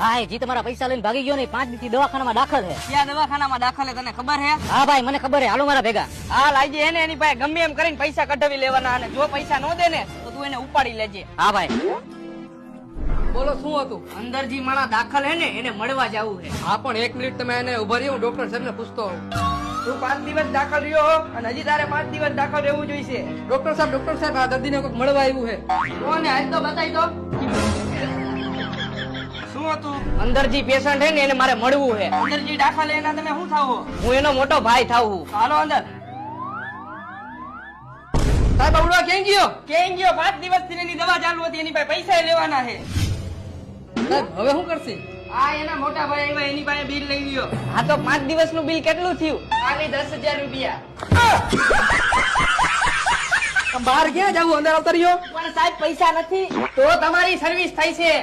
ભાઈ જી તમારા પૈસા લઈને ભાગી ગયો ને 5 દિવસથી દવાખાનામાં દાખલ છે. ક્યાં દવાખાનામાં દાખલ હે તને ખબર હે? હા ભાઈ મને ખબર છે, હાલો મારા ભેગા. હા લાગી એને એની પાસે ગમે એમ કરીને પૈસા કઢાવી લેવાના અને જો પૈસા ન દે ને તો તું એને ઉપાડી લેજે. હા ભાઈ. બોલો શું હતું? અંદર જે માણસ દાખલ હે ને એને મળવા જવું છે. હા પણ 1 મિનિટ તમે એને ઉભા રહ્યો, હું ડોક્ટર સાહેબ ને પૂછતો હોઉં. તું 5 દિવસ દાખલ રહ્યો અને હજી તારે 5 દિવસ દાખલ રહેવું જોઈશે. ડોક્ટર સાહેબ આ દર્દીને કોઈક મળવા આવ્યું છે. કોને આજ તો બતાવી દો. શું હતું? અંદર જે પેશન્ટ હે ને એને મારે મળવું છે. અંદર જે દાખલ હે એના તમે શું થાવો? હું એનો મોટો ભાઈ થાવ છું. હાલો અંદર. સાહેબ આવડવા ક્યાં ગયો? કેમ ગયો? 5 દિવસ થી એની દવા ચાલુ હતી, એની પાસે પૈસા લેવાના છે. સાહેબ હવે શું કરશે? આ એના મોટા ભાઈ આવ્યા, એની પાસે બિલ લઈ ગયો. હા તો 5 દિવસનું બિલ કેટલું થયું? ખાલી 10,000 રૂપિયા. બહાર ક્યાં જવું? અંદર આવતા રહ્યો. પણ સાહેબ પૈસા નથી તો તમારી સર્વિસ થઈ છે.